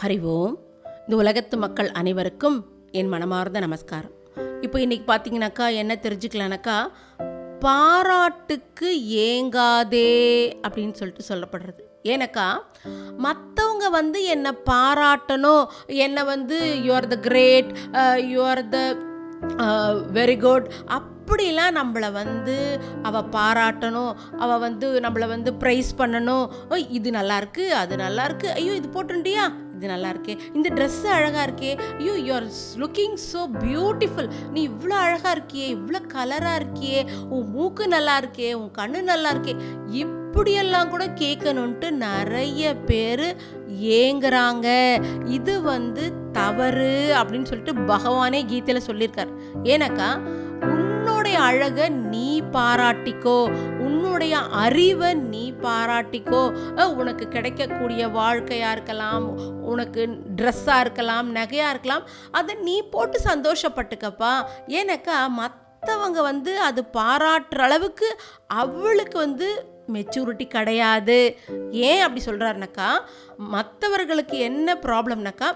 ஹரி ஓம். இந்த உலகத்து மக்கள் அனைவருக்கும் என் மனமார்ந்த நமஸ்காரம். இப்போ இன்றைக்கி பார்த்தீங்கன்னாக்கா என்ன தெரிஞ்சுக்கலானாக்கா, பாராட்டுக்கு ஏங்காதே அப்படின்னு சொல்லிட்டு சொல்லப்படுறது. ஏன்னாக்கா மற்றவங்க என்னை பாராட்டணும், என்னை you are the great, you are the very good அப்படிலாம் நம்மளை அவள் பாராட்டணும், அவள் நம்மளை ப்ரைஸ் பண்ணணும். இது நல்லாயிருக்கு, அது நல்லாயிருக்கு, ஐயோ இது போட்டுண்டியா, இது நல்லா இருக்கே, இந்த ட்ரெஸ்ஸு அழகாக இருக்கே, ஐயோ you are looking so beautiful, நீ இவ்வளோ அழகாக இருக்கியே, இவ்வளோ கலராக இருக்கியே, உன் மூக்கு நல்லா இருக்கே, உன் கண்ணு நல்லா இருக்கே, இப்படியெல்லாம் கூட கேட்கணுன்ட்டு நிறைய பேர் ஏங்குறாங்க. இது தவறு அப்படின்னு சொல்லிட்டு பகவானே கீதையில் சொல்லியிருக்கார். ஏன்னாக்கா உன்னுடைய அழகை நீ பாராட்டிக்கோ, உன்னுடைய அறிவை நீ பாராட்டிக்கோ. உனக்கு கிடைக்கக்கூடிய வாழ்க்கையாக இருக்கலாம், உனக்கு ட்ரெஸ்ஸாக இருக்கலாம், நகையாக இருக்கலாம், அதை நீ போட்டு சந்தோஷப்பட்டுக்கப்பா. ஏன்னாக்கா மற்றவங்க அது பாராட்டுற அளவுக்கு அவளுக்கு மெச்சூரிட்டி கிடையாது. ஏன் அப்படி சொல்கிறாருனாக்கா, மற்றவர்களுக்கு என்ன ப்ராப்ளம்னாக்கா,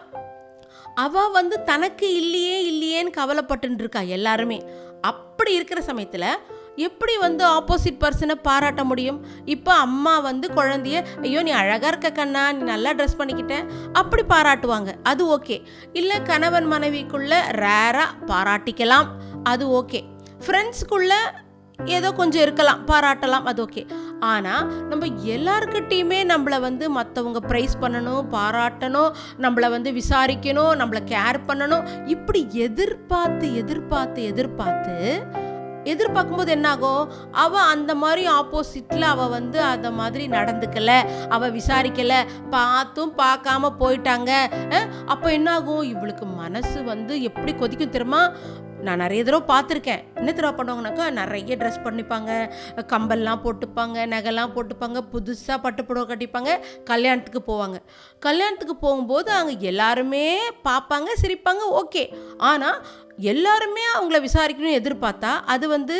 அவள் தனக்கு இல்லையேன்னு கவலைப்பட்டு இருக்கா எல்லாருமே. அப்படி இருக்கிற சமயத்தில் எப்படி ஆப்போசிட் பர்சனை பாராட்ட முடியும்? இப்போ அம்மா குழந்தைய, ஐயோ நீ அழகாக இருக்க கண்ணா, நீ நல்லா ட்ரெஸ் பண்ணிக்கிட்ட, அப்படி பாராட்டுவாங்க, அது ஓகே. இல்லை கணவன் மனைவிக்குள்ளே ரேராக பாராட்டிக்கலாம், அது ஓகே. ஃப்ரெண்ட்ஸுக்குள்ளே ஏதோ கொஞ்சம் இருக்கலாம், பாராட்டலாம், அது ஓகே. ஆனால் நம்ம எல்லாருக்கிட்டையுமே நம்மளை மற்றவங்க ப்ரைஸ் பண்ணணும், பாராட்டணும், நம்மளை விசாரிக்கணும், நம்மளை கேர் பண்ணணும், இப்படி எதிர்பார்க்கும்போது என்னாகும், அவள் அந்த மாதிரி ஆப்போசிட்டில் அவள் அந்த மாதிரி நடந்துக்கலை, அவள் விசாரிக்கலை, பார்த்தும் பார்க்காம போயிட்டாங்க. அப்போ என்னாகும், இவளுக்கு மனசு எப்படி கொதிக்கும் தெரியுமா? நான் நிறைய தடவை பார்த்துருக்கேன். என்ன தடவை பண்ணுவாங்கனாக்கா, நிறைய ட்ரெஸ் பண்ணிப்பாங்க, கம்பல்லாம் போட்டுப்பாங்க, நகைலாம் போட்டுப்பாங்க, புதுசாக பட்டுப்புடவை கட்டிப்பாங்க, கல்யாணத்துக்கு போவாங்க. கல்யாணத்துக்கு போகும்போது அங்கே எல்லாருமே பார்ப்பாங்க, சிரிப்பாங்க, ஓகே. ஆனால் எல்லாருமே அவங்கள விசாரிக்கணும்னு எதிர்பார்த்தா அது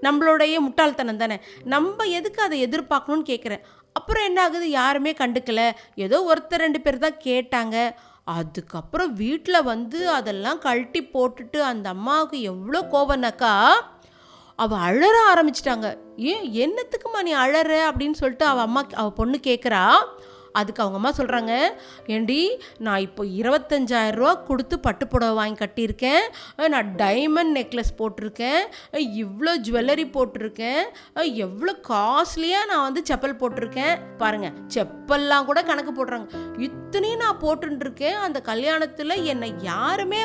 நம்மளுடைய முட்டாள்தனம் தானே. நம்ம எதுக்கு அதை எதிர்பார்க்கணும்னு கேட்குறேன். அப்புறம் என்ன ஆகுது, யாருமே கண்டுக்கலை, ஏதோ ஒருத்தர் 2 பேர் தான் கேட்டாங்க. அதுக்கப்புறம் வீட்டில் அதெல்லாம் கழட்டி போட்டுட்டு அந்த அம்மாவுக்கு எவ்வளோ கோபம்னாக்கா, அவள் அழற ஆரம்பிச்சிட்டாங்க. ஏன் என்னத்துக்குமா நீ அழற அப்படின்னு சொல்லிட்டு அவள் பொண்ணு கேட்குறா. அதுக்கு அவங்க அம்மா சொல்கிறாங்க, ஏண்டி நான் இப்போ 25,000 ரூபா கொடுத்து பட்டுப்புடவை வாங்கி கட்டியிருக்கேன், நான் டைமண்ட் நெக்லஸ் போட்டிருக்கேன், இவ்வளோ ஜுவல்லரி போட்டிருக்கேன், எவ்வளோ காஸ்ட்லியாக நான் செப்பல் போட்டிருக்கேன், பாருங்கள் செப்பல்லாம் கூட கணக்கு போடுறாங்க, இத்தனையும் நான் போட்டுருக்கேன். அந்த கல்யாணத்தில் என்னை யாருமே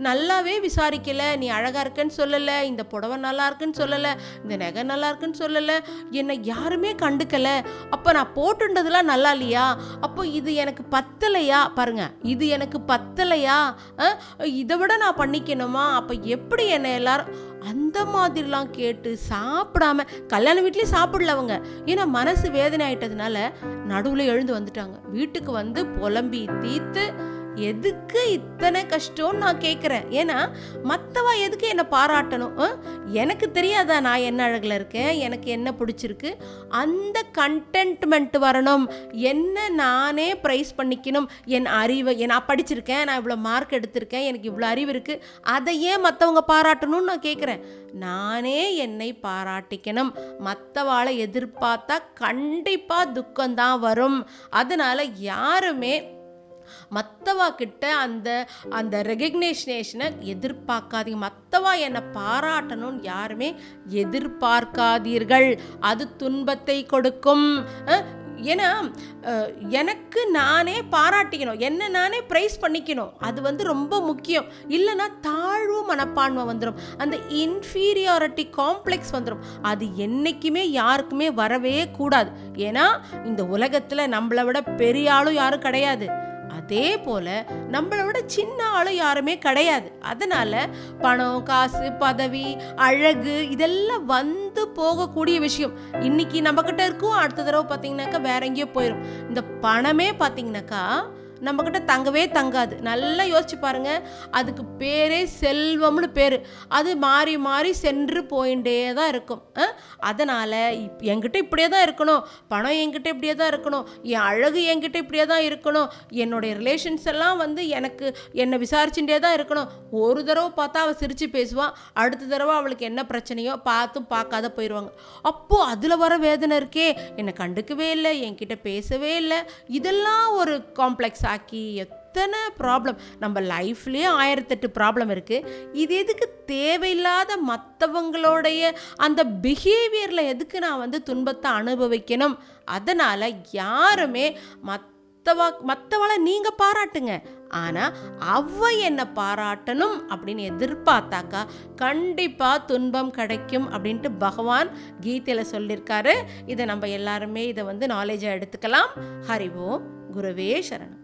நல்லாவே விசாரிக்கலை, நீ அழகாக இருக்கேன்னு சொல்லலை, இந்த புடவை நல்லா இருக்குன்னு சொல்லலை, இந்த நகை நல்லா இருக்குன்னு சொல்லலை, என்னை யாருமே கண்டுக்கலை. அப்போ நான் போட்டுன்றதுலாம் நல்லா இல்லையா? அப்போ இது எனக்கு பத்தலையா? பாருங்க, இது எனக்கு பத்தலையா? இதை விட நான் பண்ணிக்கணுமா? அப்போ எப்படி என்னை எல்லாரும் அந்த மாதிரிலாம் கேட்டு சாப்பிடாம, கல்யாண வீட்லேயும் சாப்பிடல அவங்க, ஏன்னா மனசு வேதனை ஆயிட்டதுனால நடுவில் எழுந்து வந்துட்டாங்க. வீட்டுக்கு புலம்பி தீத்து, எதுக்கு இத்தனை கஷ்டம்னு நான் கேட்குறேன். ஏன்னா மற்றவா எதுக்கு என்னை பாராட்டணும்? எனக்கு தெரியாதா நான் என்ன அழகில் இருக்கேன், எனக்கு என்ன பிடிச்சிருக்கு? அந்த கண்டென்ட்மெண்ட் வரணும், என்ன நானே ப்ரைஸ் பண்ணிக்கணும். என் அறிவை, நான் படிச்சிருக்கேன், நான் இவ்வளோ மார்க் எடுத்திருக்கேன், எனக்கு இவ்வளோ அறிவு இருக்குது, அதையே மற்றவங்க பாராட்டணும்னு நான் கேட்குறேன். நானே என்னை பாராட்டிக்கணும். மற்றவாளை எதிர்பார்த்தா கண்டிப்பாக துக்கம்தான் வரும். அதனால் யாருமே மற்றவா கிட்ட அந்த ரெகக்னேஷனை எதிர்பார்க்காதீங்க. மற்றவா என்னை பாராட்டணும்னு யாருமே எதிர்பார்க்காதீர்கள், அது துன்பத்தை கொடுக்கும். ஏன்னா எனக்கு நானே பாராட்டிக்கணும், என்ன நானே ப்ரைஸ் பண்ணிக்கணும், அது ரொம்ப முக்கியம். இல்லைன்னா தாழ்வு மனப்பான்மை வந்துடும், அந்த இன்ஃபீரியாரிட்டி காம்ப்ளெக்ஸ் வந்துடும். அது என்றைக்குமே யாருக்குமே வரவே கூடாது. ஏன்னா இந்த உலகத்தில் நம்மளை விட பெரிய ஆளும் யாரும் கிடையாது, அதே போல் நம்மளை விட சின்ன ஆளும் யாருமே கிடையாது. அதனால் பணம், காசு, பதவி, அழகு இதெல்லாம் போகக்கூடிய விஷயம். இன்றைக்கி நம்மக்கிட்ட இருக்கும், அடுத்த தடவை பார்த்திங்கனாக்கா வேற எங்கேயோ போயிடும். இந்த பணமே பார்த்திங்கனாக்கா நம்மக்கிட்ட தங்கவே தங்காது. நல்லா யோசிச்சு பாருங்க. அதுக்கு பேரே செல்வம்னு பேர். அது மாறி மாறி சென்று போயிட்டே தான் இருக்கும். அதனால் என்கிட்ட இப்படியே தான் இருக்கணும், பணம் என்கிட்ட இப்படியே தான் இருக்கணும், என் அழகு என்கிட்ட இப்படியே தான் இருக்கணும், என்னுடைய ரிலேஷன்ஸ் எல்லாம் வந்து என்னை விசாரிச்சுட்டே தான் இருக்கணும். ஒரு தடவை பார்த்தா அவள் சிரித்து பேசுவான், அடுத்த தடவை அவளுக்கு என்ன பிரச்சனையோ பார்த்தும் பார்க்காத போயிடுவாங்க. அப்போது அதில் வர வேதனை இருக்கே, என்னை கண்டுக்கவே இல்லை, என்கிட்ட பேசவே இல்லை. இதெல்லாம் ஒரு காம்ப்ளெக்ஸ் ஆக்கி எத்தனை ப்ராப்ளம் நம்ம லைஃப்லேயே 1008 ப்ராப்ளம் இருக்குது. இது எதுக்கு தேவையில்லாத மற்றவங்களுடைய அந்த பிஹேவியரில் எதுக்கு நான் வந்து துன்பத்தை அனுபவிக்கணும்? அதனால் யாருமே மற்றவளை நீங்கள் பாராட்டுங்க, ஆனால் அவ என்னை பாராட்டணும் அப்படின்னு எதிர்பார்த்தாக்கா கண்டிப்பாக துன்பம் கிடைக்கும் அப்படின்ட்டு பகவான் கீதையில் சொல்லியிருக்காரு. இதை நம்ம எல்லாருமே இதை வந்து நாலேஜாக எடுத்துக்கலாம். ஹரி ஓம். குருவே சரணம்.